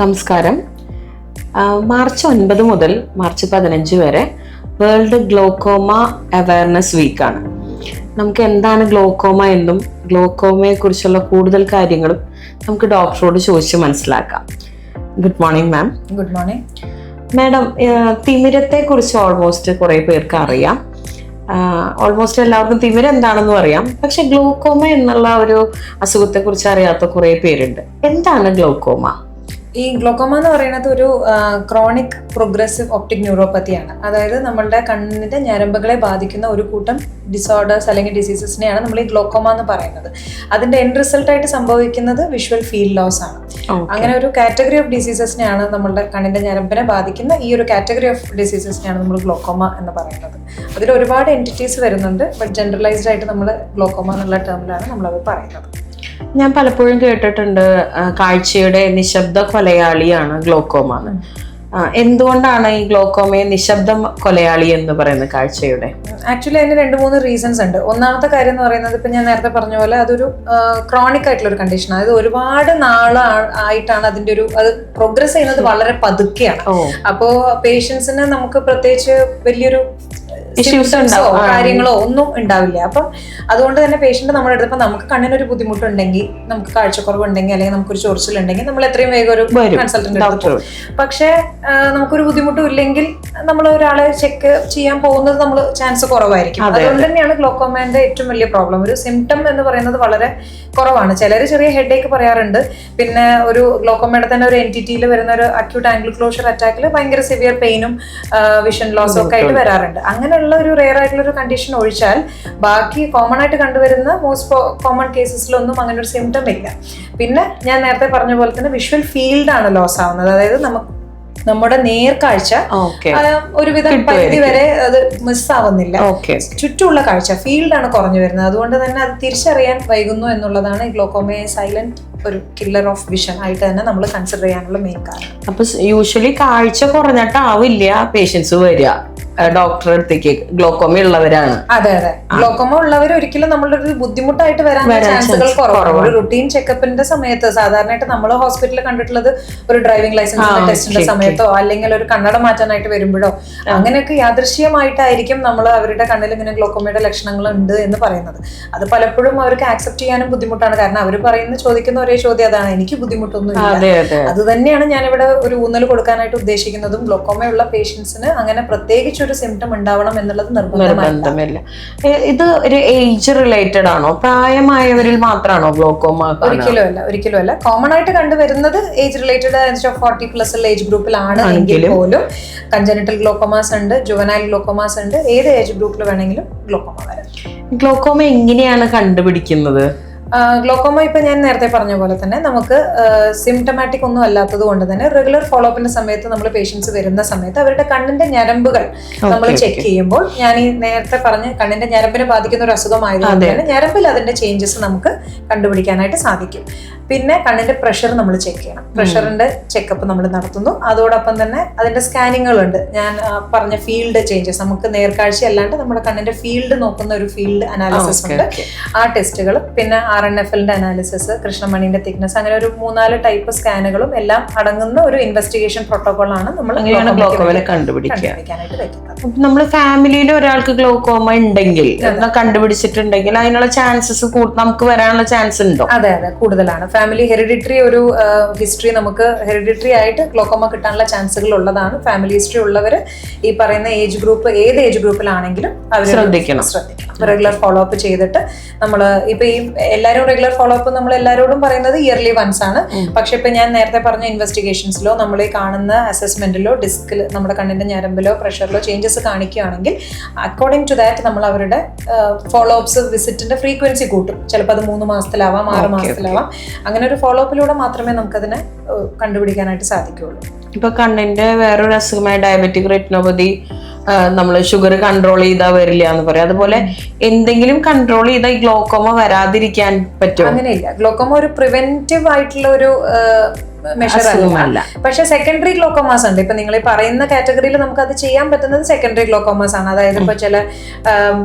നമസ്കാരം. മാർച്ച് 9 മുതൽ മാർച്ച് 15 വരെ വേൾഡ് ഗ്ലോക്കോമ അവയർനെസ് വീക്കാണ്. നമുക്ക് എന്താണ് ഗ്ലോക്കോമ എന്നും ഗ്ലോക്കോമയെ കുറിച്ചുള്ള കൂടുതൽ കാര്യങ്ങളും നമുക്ക് ഡോക്ടറോട് ചോദിച്ച് മനസ്സിലാക്കാം. Good morning ma'am. Good morning madam. തിമിരത്തെ കുറിച്ച് ഓൾമോസ്റ്റ് കുറെ പേർക്ക് അറിയാം. ഓൾമോസ്റ്റ് എല്ലാവർക്കും തിമിരം എന്താണെന്നും അറിയാം. പക്ഷെ ഗ്ലോക്കോമ എന്നുള്ള ഒരു അസുഖത്തെ കുറിച്ച് അറിയാത്ത കുറെ പേരുണ്ട്. എന്താണ് ഗ്ലോക്കോമ? ഈ ഗ്ലോക്കോമ എന്ന് പറയുന്നത് ഒരു ക്രോണിക് പ്രോഗ്രസീവ് ഒപ്റ്റിക് ന്യൂറോപ്പത്തിയാണ്. അതായത് നമ്മളുടെ കണ്ണിന്റെ ഞരമ്പുകളെ ബാധിക്കുന്ന ഒരു കൂട്ടം ഡിസോർഡേഴ്സ് അല്ലെങ്കിൽ ഡിസീസസിനെയാണ് നമ്മൾ ഈ ഗ്ലോക്കോമ എന്ന് പറയുന്നത്. അതിന്റെ എൻഡ് റിസൾട്ട് ആയിട്ട് സംഭവിക്കുന്നത് വിഷ്വൽ ഫീൽഡ് ലോസ് ആണ്. അങ്ങനെ ഒരു കാറ്റഗറി ഓഫ് ഡിസീസസിനെയാണ് നമ്മളുടെ കണ്ണിന്റെ ഞരമ്പിനെ ബാധിക്കുന്ന ഈ ഒരു കാറ്റഗറി ഓഫ് ഡിസീസസിനെയാണ് നമ്മൾ ഗ്ലോക്കോമ എന്ന് പറയുന്നത്. അതിൽ ഒരുപാട് എൻറ്റിറ്റീസ് വരുന്നുണ്ട്. ബട്ട് ജനറലൈസ്ഡ് ആയിട്ട് നമ്മൾ ഗ്ലോക്കോമ എന്നുള്ള ടേമിലാണ് നമ്മളത് പറയുന്നത്. ഞാൻ പലപ്പോഴും കേട്ടിട്ടുണ്ട് കാഴ്ചയുടെ നിശബ്ദ കൊലയാളിയാണ് ഗ്ലോക്കോമ എന്ന്. എന്തുകൊണ്ടാണ് ഈ ഗ്ലോക്കോമയെ നിശബ്ദ കൊലയാളി എന്ന് പറയുന്നത് കാഴ്ചയുടെ? ആക്ച്വലി അതിന് 2-3 റീസൺസ് ഉണ്ട്. ഒന്നാമത്തെ കാര്യം എന്ന് പറയുന്നത്, ഇപ്പൊ ഞാൻ നേരത്തെ പറഞ്ഞ പോലെ അതൊരു ക്രോണിക് ആയിട്ടുള്ള ഒരു കണ്ടീഷനാണ്. അത് ഒരുപാട് നാളായിട്ടാണ് അതിന്റെ അത് പ്രോഗ്രസ് ചെയ്യുന്നത് വളരെ പതുക്കെയാണ്. അപ്പോ പേഷ്യൻസിന് നമുക്ക് പ്രത്യേകിച്ച് വലിയൊരു കാര്യങ്ങളോ ഒന്നും ഉണ്ടാവില്ല. അപ്പം അതുകൊണ്ട് തന്നെ പേഷ്യന്റ് നമ്മുടെ അടുത്തപ്പോൾ നമുക്ക് കണ്ണിനൊരു ബുദ്ധിമുട്ടുണ്ടെങ്കിൽ, നമുക്ക് കാഴ്ചക്കുറവുണ്ടെങ്കിൽ, അല്ലെങ്കിൽ നമുക്കൊരു ചൊറിച്ചിലുണ്ടെങ്കിൽ നമ്മൾ എത്രയും വേഗം ഒരു കൺസൾട്ടന്റ് എടുത്തു. പക്ഷെ നമുക്കൊരു ബുദ്ധിമുട്ടും ഇല്ലെങ്കിൽ നമ്മൾ ഒരാളെ ചെക്ക് ചെയ്യാൻ പോകുന്നത് നമ്മൾ ചാൻസ് കുറവായിരിക്കും. അതുകൊണ്ട് തന്നെയാണ് ഗ്ലോക്കോമേന്റെ ഏറ്റവും വലിയ പ്രോബ്ലം. ഒരു സിംറ്റം എന്ന് പറയുന്നത് വളരെ കുറവാണ്. ചിലർ ചെറിയ ഹെഡേക്ക് പറയാറുണ്ട്. പിന്നെ ഒരു ഗ്ലോക്കോമയുടെ തന്നെ ഒരു എൻറ്റിറ്റിയിൽ വരുന്ന ഒരു അക്യൂട്ട് ആംഗിൾ ക്ലോഷർ അറ്റാക്കിൽ ഭയങ്കര സിവിയർ പെയിനും വിഷൻ ലോസും ഒക്കെ ആയിട്ട് വരാറുണ്ട്. അങ്ങനെയുള്ള ഒരു റെയർ ആയിട്ടുള്ള ഒരു കണ്ടീഷൻ ഒഴിച്ചാൽ ബാക്കി കോമൺ ആയിട്ട് കണ്ടുവരുന്ന മോസ്റ്റ് കോമൺ കേസസിലൊന്നും അങ്ങനെ ഒരു സിംറ്റം ഇല്ല. പിന്നെ ഞാൻ നേരത്തെ പറഞ്ഞ പോലെ തന്നെ വിഷ്വൽ ഫീൽഡ് ആണ് ലോസ് ആവുന്നത്. അതായത് നമ്മുടെ നേർക്കാഴ്ച ഒരുവിധം പരിധി വരെ അത് മിസ്സാവുന്നില്ല. ചുറ്റുമുള്ള കാഴ്ച ഫീൽഡാണ് കുറഞ്ഞു വരുന്നത്. അതുകൊണ്ട് തന്നെ അത് തിരിച്ചറിയാൻ വൈകുന്നു എന്നുള്ളതാണ് ഈ ഗ്ലോക്കോമയെ സൈലന്റ് ഒരു കില്ലർ ഓഫ് വിഷൻ ആയിട്ട് തന്നെ നമ്മൾ കൺസിഡർ ചെയ്യാനുള്ള മെയിൻ കാരണം. അപ്പൊ യൂഷ്വലി കാഴ്ച കുറഞ്ഞിട്ടാവില്ല പേഷ്യൻസ് വരിക ഡോക്ടറെ അടുത്തേക്ക്. ഗ്ലോക്കോമ ഉള്ളവരാണ്. അതെ. ഗ്ലോക്കോമ ഉള്ളവർ ഒരിക്കലും നമ്മളുടെ ഒരു ബുദ്ധിമുട്ടായിട്ട് വരാൻ ചാൻസുകൾ കുറവാണ്. ഒരു റുട്ടീൻ ചെക്കപ്പിന്റെ സമയത്ത് സാധാരണയായിട്ട് നമ്മൾ ഹോസ്പിറ്റലിൽ കണ്ടിട്ടുള്ളത് ഒരു ഡ്രൈവിംഗ് ലൈസൻസിന്റെ ടെസ്റ്റിന്റെ സമയത്തോ അല്ലെങ്കിൽ ഒരു കണ്ണട മാറ്റാനായിട്ട് വരുമ്പോഴോ അങ്ങനെയൊക്കെ യാദൃശ്യമായിട്ടായിരിക്കും നമ്മൾ അവരുടെ കണ്ണിൽ ഇങ്ങനെ ഗ്ലോക്കോമയുടെ ലക്ഷണങ്ങൾ ഉണ്ട് എന്ന് പറയുന്നത്. അത് പലപ്പോഴും അവർക്ക് ആക്സെപ്റ്റ് ചെയ്യാനും ബുദ്ധിമുട്ടാണ്. കാരണം അവർ ചോദിക്കുന്ന ഒരേ ചോദ്യം അതാണ്, എനിക്ക് ബുദ്ധിമുട്ടൊന്നുമില്ല. അത് തന്നെയാണ് ഞാനിവിടെ ഒരു ഊന്നൽ കൊടുക്കാനായിട്ട് ഉദ്ദേശിക്കുന്നതും. ഗ്ലോക്കോമയുള്ള പേഷ്യൻസിന് അങ്ങനെ പ്രത്യേകിച്ച് ഒരു സിംറ്റം ഉണ്ടാവണം എന്നുള്ളത് നിർബന്ധമില്ല. ഇത് ഒരു ഏജ് റിലേറ്റഡ് ആണോ? പ്രായമായവരിൽ മാത്രമാണോ ഗ്ലോക്കോമ? ഒരിക്കലും അല്ല. കോമൺ ആയിട്ട് കണ്ടുവരുന്നത് ഏജ് റിലേറ്റഡ് 40+ ഏജ് ഗ്രൂപ്പിലാണ് എങ്കിൽ പോലും കൺജനിറ്റൽ ഗ്ലോക്കോമാസ് ഉണ്ട്, ജുവനൈൽ ഗ്ലോക്കോമാസ് ഉണ്ട്. ഏത് ഏജ് ഗ്രൂപ്പിൽ വേണമെങ്കിലും ഗ്ലോക്കോമ വരാം. ഗ്ലോക്കോമ എങ്ങനെയാണ് കണ്ടുപിടിക്കുന്നത്? ഗ്ലോക്കോമ ഇപ്പൊ ഞാൻ നേരത്തെ പറഞ്ഞ പോലെ തന്നെ നമുക്ക് സിംറ്റമാറ്റിക് ഒന്നും അല്ലാത്തത് കൊണ്ട് തന്നെ റെഗുലർ ഫോളോ അപ്പിന്റെ സമയത്ത് നമ്മൾ പേഷ്യൻസ് വരുന്ന സമയത്ത് അവരുടെ കണ്ണിന്റെ ഞരമ്പുകൾ നമ്മൾ ചെക്ക് ചെയ്യുമ്പോൾ, ഞാൻ ഈ നേരത്തെ പറഞ്ഞ് കണ്ണിന്റെ ഞരമ്പിനെ ബാധിക്കുന്ന ഒരു അസുഖമായതുകൊണ്ട് തന്നെ ഞരമ്പിൽ അതിന്റെ ചേഞ്ചസ് നമുക്ക് കണ്ടുപിടിക്കാനായിട്ട് സാധിക്കും. പിന്നെ കണ്ണിന്റെ പ്രഷർ നമ്മൾ ചെക്ക് ചെയ്യണം. പ്രഷറിന്റെ ചെക്കപ്പ് നമ്മൾ നടത്തുന്നു. അതോടൊപ്പം തന്നെ അതിന്റെ സ്കാനിങ്ങുകളുണ്ട്. ഞാൻ പറഞ്ഞ ഫീൽഡ് ചേഞ്ചസ്, നമുക്ക് നേർക്കാഴ്ച അല്ലാണ്ട് നമ്മുടെ കണ്ണിന്റെ ഫീൽഡ് നോക്കുന്ന ഒരു ഫീൽഡ് അനാലിസിസ് ഉണ്ട്. ആ ടെസ്റ്റുകൾ, പിന്നെ RNFL അനാലിസിസ്, കൃഷ്ണമണിന്റെ തിക്നെസ്, അങ്ങനെ ഒരു 4 ടൈപ്പ് സ്കാനുകളും എല്ലാം അടങ്ങുന്ന ഒരു ഇൻവെസ്റ്റിഗേഷൻ പ്രോട്ടോകോൾ ആണ് നമ്മൾ കണ്ടുപിടിക്കാനായിട്ട് വെക്കുന്നത്. നമ്മൾ ഫാമിലിയിൽ ഒരാൾക്ക് ഗ്ലോക്കോമ ഉണ്ടെങ്കിൽ, കണ്ടുപിടിച്ചിട്ടുണ്ടെങ്കിൽ അതിനുള്ള ചാൻസസ് നമുക്ക് വരാനുള്ള ചാൻസ് ഉണ്ടോ? അതെ, കൂടുതലാണ്. ഫാമിലി ഹെറിഡിറ്ററി ഒരു ഹിസ്റ്ററി, നമുക്ക് ഹെറിഡിറ്ററി ആയിട്ട് ഗ്ലോക്കോമ കിട്ടാനുള്ള ചാൻസുകൾ ഉള്ളതാണ്. ഫാമിലി ഹിസ്റ്ററി ഉള്ളവര് ഈ പറയുന്ന ഏജ് ഗ്രൂപ്പ്, ഏത് ഏജ് ഗ്രൂപ്പിലാണെങ്കിലും അവർ ശ്രദ്ധിക്കണം. റെഗുലർ ഫോളോ അപ്പ് ചെയ്തിട്ട് നമ്മൾ ഇപ്പൊ ഈ എല്ലാവരും റെഗുലർ ഫോളോ അപ്പ് നമ്മൾ എല്ലാവരോടും പറയുന്നത് ഇയർലി വൺസ് ആണ്. പക്ഷെ ഇപ്പൊ ഞാൻ നേരത്തെ പറഞ്ഞ ഇൻവെസ്റ്റിഗേഷൻസിലോ നമ്മൾ ഈ കാണുന്ന അസസ്മെന്റിലോ ഡിസ്കിൽ നമ്മുടെ കണ്ണിന്റെ ഞരമ്പിലോ പ്രഷറിലോ ചേഞ്ചസ് കാണിക്കുകയാണെങ്കിൽ അക്കോർഡിംഗ് ടു ദാറ്റ് നമ്മൾ അവരുടെ ഫോളോ അപ്സ് വിസിറ്റിന്റെ ഫ്രീക്വൻസി കൂട്ടും. ചിലപ്പോൾ അത് 3 മാസത്തിലാവാം, 6 മാസത്തിലാവാം. അങ്ങനെ ഒരു ഫോളോ അപ്പിലൂടെ മാത്രമേ നമുക്കതിനെ കണ്ടുപിടിക്കാനായിട്ട് സാധിക്കുകയുള്ളൂ. ഇപ്പൊ കണ്ണിന്റെ വേറൊരു അസുഖമായ ഡയബറ്റിക് റെറ്റിനോപ്പതി, നമ്മൾ ഷുഗർ കൺട്രോൾ ചെയ്താൽ വരില്ല എന്ന് പറയാം. അതുപോലെ എന്തെങ്കിലും കൺട്രോൾ ചെയ്താൽ ഈ ഗ്ലോക്കോമ വരാതിരിക്കാൻ പറ്റുമോ? അങ്ങനെയില്ല. ഗ്ലോക്കോമ ഒരു പ്രിവെന്റീവ് ആയിട്ടുള്ള മെഷർ അല്ല. പക്ഷെ സെക്കൻഡറി ഗ്ലോക്കോമാസ് ഉണ്ട്. ഇപ്പൊ നിങ്ങൾ ഈ പറയുന്ന കാറ്റഗറിയിൽ നമുക്ക് അത് ചെയ്യാൻ പറ്റുന്നത് സെക്കൻഡറി ഗ്ലോക്കോമാസ് ആണ്. അതായത് ഇപ്പൊ ചില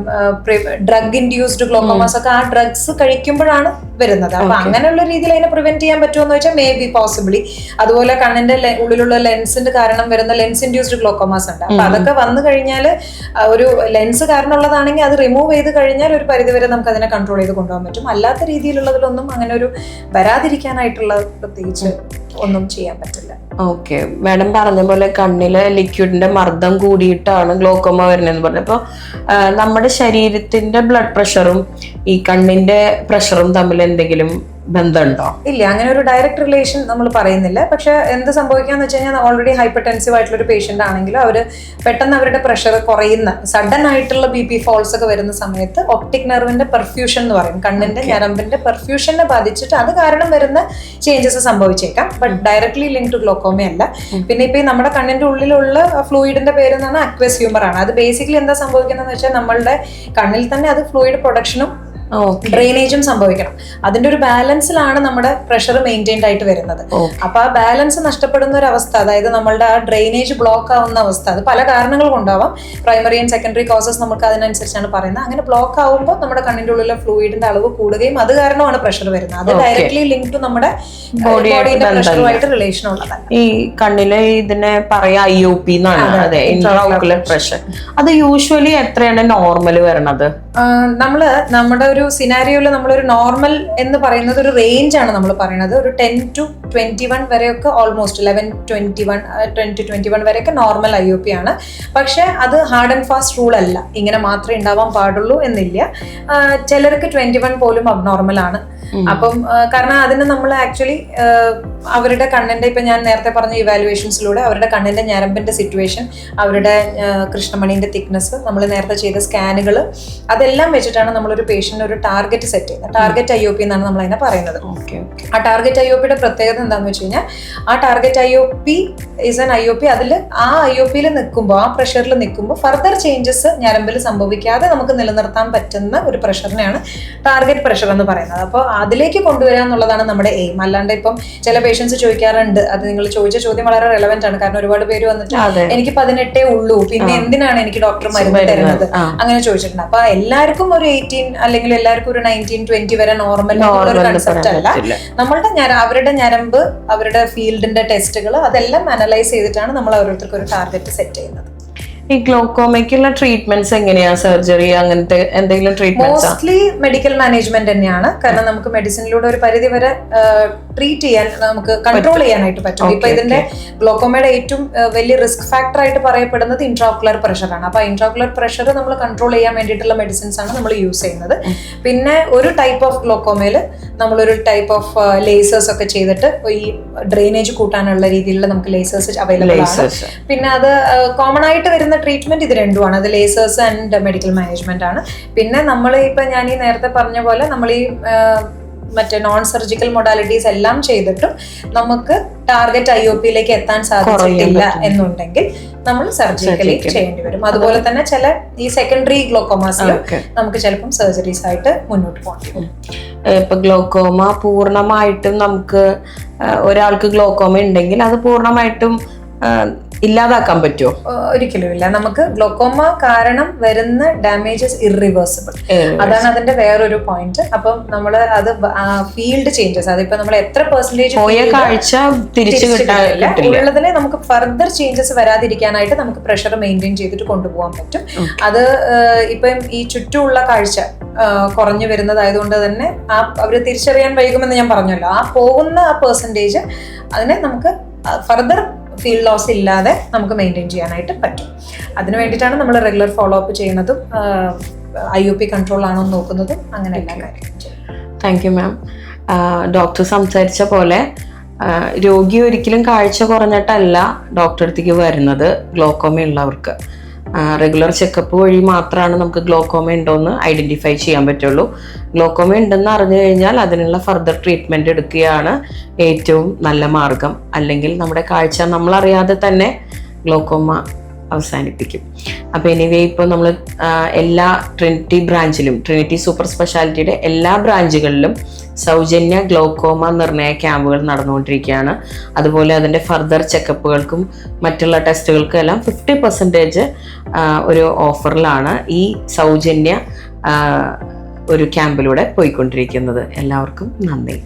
ഡ്രഗ് ഇൻഡ്യൂസ്ഡ് ഗ്ലോക്കോമാസ് ഒക്കെ ആ ഡ്രഗ്സ് കഴിക്കുമ്പോഴാണ് വരുന്നത്. അപ്പൊ അങ്ങനെയുള്ള രീതിയിൽ അതിനെ പ്രിവെന്റ് ചെയ്യാൻ പറ്റുമോ എന്ന് വെച്ചാൽ മേ ബി പോസിബിളി. അതുപോലെ കണ്ണിന്റെ ഉള്ളിലുള്ള ലെൻസിന്റെ കാരണം വരുന്ന ലെൻസ് ഇൻഡ്യൂസ്ഡ് ഗ്ലോക്കോമാസ് ഉണ്ട്. അപ്പൊ അതൊക്കെ വന്നു കഴിഞ്ഞാൽ ഒരു ലെൻസ് കാരണമുള്ളതാണെങ്കിൽ അത് റിമൂവ് ചെയ്ത് കഴിഞ്ഞാൽ ഒരു പരിധിവരെ നമുക്ക് അതിനെ കൺട്രോൾ ചെയ്ത് കൊണ്ടുപോകാൻ പറ്റും. അല്ലാത്ത രീതിയിലുള്ളതിലൊന്നും അങ്ങനെ ഒരു വരാതിരിക്കാനായിട്ടുള്ള പ്രത്യേകിച്ച് ഒന്നും ചെയ്യാൻ പറ്റില്ല. ഓക്കെ, മാഡം പറഞ്ഞ പോലെ കണ്ണിലെ ലിക്വിഡിന്റെ മർദ്ദം കൂടിയിട്ടാണ് ഗ്ലോക്കോമ വരുന്നതെന്ന് പറഞ്ഞു. അപ്പോൾ നമ്മുടെ ശരീരത്തിന്റെ ബ്ലഡ് പ്രഷറും ഈ കണ്ണിന്റെ പ്രഷറും തമ്മിൽ എന്തെങ്കിലും ബന്ധമുണ്ടോ? ഇല്ല, അങ്ങനെ ഒരു ഡയറക്റ്റ് റിലേഷൻ നമ്മൾ പറയുന്നില്ല. പക്ഷെ എന്ത് സംഭവിക്കാന്ന് വെച്ച് കഴിഞ്ഞാൽ ഓൾറെഡി ഹൈപ്പർ ടെൻസീവ് ആയിട്ടുള്ള ഒരു പേഷ്യന്റ് ആണെങ്കിൽ അവർ പെട്ടെന്ന് അവരുടെ പ്രഷർ കുറയുന്ന സഡൻ ആയിട്ടുള്ള BP ഫോൾസ് ഒക്കെ വരുന്ന സമയത്ത് ഒപ്റ്റിക് നെർവിന്റെ പെർഫ്യൂഷൻ എന്ന് പറയും, കണ്ണിന്റെ ഞരമ്പിന്റെ പെർഫ്യൂഷനെ ബാധിച്ചിട്ട് അത് കാരണം വരുന്ന ചേഞ്ചസ് സംഭവിച്ചേക്കാം. But directly link to glaucoma അല്ല. പിന്നെ ഇപ്പൊ നമ്മുടെ കണ്ണിന്റെ ഉള്ളിലുള്ള ഫ്ലൂയിഡിന്റെ പേര് എന്ന് പറഞ്ഞാൽ അക്വസ് ഹ്യൂമർ ആണ്. അത് ബേസിക്കലി എന്താ സംഭവിക്കുന്നതെന്ന് വെച്ചാൽ നമ്മളുടെ കണ്ണിൽ തന്നെ അത് ഫ്ലൂയിഡ് പ്രൊഡക്ഷനും ഡ്രെയിനേജും സംഭവിക്കണം. അതിന്റെ ഒരു ബാലൻസിലാണ് നമ്മുടെ പ്രഷർ മെയിൻറ്റൈൻഡ് ആയിട്ട് വരുന്നത്. അപ്പൊ ആ ബാലൻസ് നഷ്ടപ്പെടുന്ന ഒരു അവസ്ഥ, അതായത് നമ്മളുടെ ആ ഡ്രെയിനേജ് ബ്ലോക്ക് ആവുന്ന അവസ്ഥ, അത് പല കാരണങ്ങൾ കൊണ്ടാവാം. പ്രൈമറി ആൻഡ് സെക്കൻഡറി കോസസ് നമുക്ക് അതിനനുസരിച്ചാണ് പറയുന്നത്. അങ്ങനെ ബ്ലോക്ക് ആവുമ്പോൾ നമ്മുടെ കണ്ണിന്റെ ഉള്ളിലെ ഫ്ലൂയിഡിന്റെ അളവ് കൂടുകയും അത് കാരണമാണ് പ്രഷർ വരുന്നത്. അത് ഡയറക്ട്ലി ലിങ്ക് ടു നമ്മുടെ ബോഡിയുടെ പ്രഷറുമായിട്ട് റിലേഷൻ ഉള്ളതാണ്. ഈ കണ്ണിലെ ഇതിനെ പറയാ IOP എന്നാണ്, അതെ, ഇൻട്രാഓക്കുലർ പ്രഷർ. അത് യൂഷ്വലി എത്രയാണ് നോർമൽ വരണത്? നമ്മുടെ ഒരു സിനാരിയോയിൽ നമ്മളൊരു നോർമൽ എന്ന് പറയുന്നത് ഒരു റേഞ്ച് ആണ് നമ്മൾ പറയുന്നത്. ഒരു 10 to 21 വരെയൊക്കെ ഓൾമോസ്റ്റ് 11-21 വരെയൊക്കെ നോർമൽ IOP ആണ്. പക്ഷെ അത് ഹാർഡ് ആൻഡ് ഫാസ്റ്റ് റൂൾ അല്ല, ഇങ്ങനെ മാത്രമേ ഉണ്ടാവാൻ പാടുള്ളൂ എന്നില്ല. ചിലർക്ക് 21 പോലും അബ്നോർമൽ ആണ്. അപ്പം കാരണം അതിന് നമ്മൾ ആക്ച്വലി അവരുടെ കണ്ണിന്റെ, ഇപ്പൊ ഞാൻ നേരത്തെ പറഞ്ഞ ഇവാലുവേഷൻസിലൂടെ അവരുടെ കണ്ണിന്റെ ഞരമ്പിന്റെ സിറ്റുവേഷൻ, അവരുടെ കൃഷ്ണമണിന്റെ തിക്നെസ്, നമ്മൾ നേരത്തെ ചെയ്ത സ്കാനുകൾ, അതെല്ലാം വെച്ചിട്ടാണ് നമ്മളൊരു പേഷ്യന്റ് ഒരു ടാർഗറ്റ് സെറ്റ് ചെയ്യുന്നത്. ടാർഗറ്റ് IOP എന്നാണ് നമ്മൾ അതിനെ പറയുന്നത്. ആ ടാർഗറ്റ് IOPയുടെ പ്രത്യേകത എന്താണെന്ന് വെച്ച് കഴിഞ്ഞാൽ ആ target IOP is an IOP. അതിൽ ആ IOPയിൽ നിൽക്കുമ്പോൾ, ആ പ്രഷറിൽ നിൽക്കുമ്പോൾ ഫർദർ ചേഞ്ചസ് ഞരമ്പിൽ സംഭവിക്കാതെ നമുക്ക് നിലനിർത്താൻ പറ്റുന്ന ഒരു പ്രഷറിനെയാണ് ടാർഗറ്റ് പ്രഷർ എന്ന് പറയുന്നത്. അപ്പോൾ അതിലേക്ക് കൊണ്ടുവരിക എന്നുള്ളതാണ് നമ്മുടെ എയിം. അല്ലാണ്ട് ഇപ്പം ചില പേഷ്യൻസ് ചോദിക്കാറുണ്ട്, അത് നിങ്ങൾ ചോദിച്ച ചോദ്യം വളരെ റെലവെന്റ് ആണ്. കാരണം ഒരുപാട് പേര് വന്നിട്ട് എനിക്ക് 18 ഉള്ളൂ, പിന്നെ എന്തിനാണ് എനിക്ക് ഡോക്ടർ മരുന്ന് തരുന്നത്, അങ്ങനെ ചോദിച്ചിട്ടുണ്ട്. അപ്പൊ എല്ലാവർക്കും ഒരു 18 അല്ലെങ്കിൽ എല്ലാവർക്കും ഒരു 19-20 വരെ നോർമൽ ഒരു കൺസെപ്റ്റ് അല്ല. നമ്മളുടെ അവരുടെ ഞരമ്പ്, അവരുടെ ഫീൽഡിന്റെ ടെസ്റ്റുകൾ, അതെല്ലാം അനലൈസ് ചെയ്തിട്ടാണ് നമ്മൾ ഓരോരുത്തർക്കും ഒരു ടാർഗറ്റ് സെറ്റ് ചെയ്യുന്നത്. ഈ ഗ്ലോക്കോമയ്ക്കുള്ള ട്രീറ്റ്മെന്റ്സ് എങ്ങനെയാ? സർജറി അങ്ങനത്തെ എന്തെങ്കിലും ട്രീറ്റ്മെന്റ്സ്? മോസ്റ്റ്ലി മെഡിക്കൽ മാനേജ്മെന്റ് തന്നെയാണ്. കാരണം നമുക്ക് മെഡിസിനിലൂടെ ഒരു പരിധി വരെ ട്രീറ്റ് ചെയ്യാൻ, നമുക്ക് കൺട്രോൾ ചെയ്യാനായിട്ട് പറ്റും. ഇപ്പൊ ഇതിന്റെ ഗ്ലോക്കോമയുടെ ഏറ്റവും വലിയ റിസ്ക് ഫാക്ടർ ആയിട്ട് പറയപ്പെടുന്നത് ഇൻട്രാഓക്കുലർ പ്രഷറാണ്. അപ്പൊ ഇൻട്രാഓക്കുലർ പ്രഷർ നമ്മൾ കൺട്രോൾ ചെയ്യാൻ വേണ്ടിയിട്ടുള്ള മെഡിസിൻസ് ആണ് നമ്മൾ യൂസ് ചെയ്യുന്നത്. പിന്നെ ഒരു ടൈപ്പ് ഓഫ് ഗ്ലോക്കോമയിൽ നമ്മളൊരു ടൈപ്പ് ഓഫ് ലേസേഴ്സ് ഒക്കെ ചെയ്തിട്ട് ഈ ഡ്രെയിനേജ് കൂട്ടാനുള്ള രീതിയിലുള്ള നമുക്ക് ലേസേഴ്സ് അവൈലബിൾ ആണ്. പിന്നെ അത് കോമൺ ആയിട്ട് വരുന്ന ട്രീറ്റ്മെന്റ് ഇത് രണ്ടുമാണ്. അത് ലേസേഴ്സ് ആൻഡ് മെഡിക്കൽ മാനേജ്മെന്റ് ആണ്. പിന്നെ നമ്മൾ ഇപ്പൊ ഞാൻ ഈ നേരത്തെ പറഞ്ഞ പോലെ നമ്മൾ ഈ മറ്റേ നോൺ സർജിക്കൽ മൊഡാലിറ്റീസ് എല്ലാം ചെയ്തിട്ടും നമുക്ക് ടാർഗറ്റ് IOPയിലേക്ക് എത്താൻ സാധിച്ചിട്ടില്ല എന്നുണ്ടെങ്കിൽ നമ്മൾ സർജിക്കലി ചെയ്യേണ്ടി വരും. അതുപോലെ തന്നെ ചില ഈ സെക്കൻഡറി ഗ്ലോക്കോമാസിലും നമുക്ക് ചിലപ്പം സർജറീസ് ആയിട്ട് മുന്നോട്ട് പോകേണ്ടി വരും. ഇപ്പൊ ഗ്ലോക്കോമ പൂർണ്ണമായിട്ടും നമുക്ക് ഒരാൾക്ക് ഗ്ലോക്കോമ ഉണ്ടെങ്കിൽ അത് പൂർണ്ണമായിട്ടും ഇല്ലാതാക്കാൻ പറ്റുമോ? ഒരിക്കലും ഇല്ല. നമുക്ക് ഗ്ലോക്കോമ കാരണം വരുന്ന ഡാമേജസ് ഇറിവേഴ്സിബിൾ, അതാണ് അതിന്റെ വേറൊരു പോയിന്റ്. അപ്പം നമ്മൾ അത് ഫീൽഡ് ചേഞ്ചസ്, അതിപ്പോ നമ്മൾ എത്ര പെർസെന്റേജ് ഉള്ളതിനെ നമുക്ക് ഫർദർ ചേഞ്ചസ് വരാതിരിക്കാനായിട്ട് നമുക്ക് പ്രഷർ മെയിൻറ്റെയിൻ ചെയ്തിട്ട് കൊണ്ടുപോകാൻ പറ്റും. അത് ഇപ്പം ഈ ചുറ്റുമുള്ള കാഴ്ച കുറഞ്ഞു വരുന്നതായതുകൊണ്ട് തന്നെ അവര് തിരിച്ചറിയാൻ വൈകുമെന്ന് ഞാൻ പറഞ്ഞല്ലോ. ആ പോകുന്ന ആ പെർസെന്റേജ് അതിനെ നമുക്ക് ഫർദർ ഫീൽഡ് ലോസ് ഇല്ലാതെ നമുക്ക് മെയിൻറ്റെയിൻ ചെയ്യാനായിട്ട് പറ്റും. അതിന് വേണ്ടിയിട്ടാണ് നമ്മൾ റെഗുലർ ഫോളോ അപ്പ് ചെയ്യുന്നതും IOP കൺട്രോൾ ആണോ നോക്കുന്നതും അങ്ങനെ എല്ലാ കാര്യങ്ങളും ചെയ്യും. Thank you ma'am. ഡോക്ടർ സംസാരിച്ച പോലെ രോഗി ഒരിക്കലും കാഴ്ച കുറഞ്ഞിട്ടല്ല ഡോക്ടർ അടുത്തേക്ക് വരുന്നത് ഗ്ലോക്കോമ ഉള്ളവർക്ക്. റെഗുലർ ചെക്കപ്പ് വഴി മാത്രമാണ് നമുക്ക് ഗ്ലോക്കോമ ഉണ്ടോയെന്ന് ഐഡന്റിഫൈ ചെയ്യാൻ പറ്റുള്ളൂ. ഗ്ലോക്കോമ ഉണ്ടെന്ന് അറിഞ്ഞു കഴിഞ്ഞാൽ അതിനുള്ള ഫർദർ ട്രീറ്റ്മെന്റ് എടുക്കുകയാണ് ഏറ്റവും നല്ല മാർഗം. അല്ലെങ്കിൽ നമ്മുടെ കാഴ്ച നമ്മളറിയാതെ തന്നെ ഗ്ലോക്കോമ അവസാനിപ്പിക്കും. അപ്പോൾ എനിവേ ഇപ്പോൾ നമ്മൾ എല്ലാ ട്രിനിറ്റി ബ്രാഞ്ചിലും, ട്രിനിറ്റി സൂപ്പർ സ്പെഷ്യാലിറ്റിയുടെ എല്ലാ ബ്രാഞ്ചുകളിലും സൗജന്യ ഗ്ലോക്കോമ നിർണയ ക്യാമ്പുകൾ നടന്നുകൊണ്ടിരിക്കുകയാണ്. അതുപോലെ അതിൻ്റെ ഫർദർ ചെക്കപ്പുകൾക്കും മറ്റുള്ള ടെസ്റ്റുകൾക്കും എല്ലാം 50% ഒരു ഓഫറിലാണ് ഈ സൗജന്യ ഒരു ക്യാമ്പിലൂടെ പോയിക്കൊണ്ടിരിക്കുന്നത്. എല്ലാവർക്കും നന്ദി.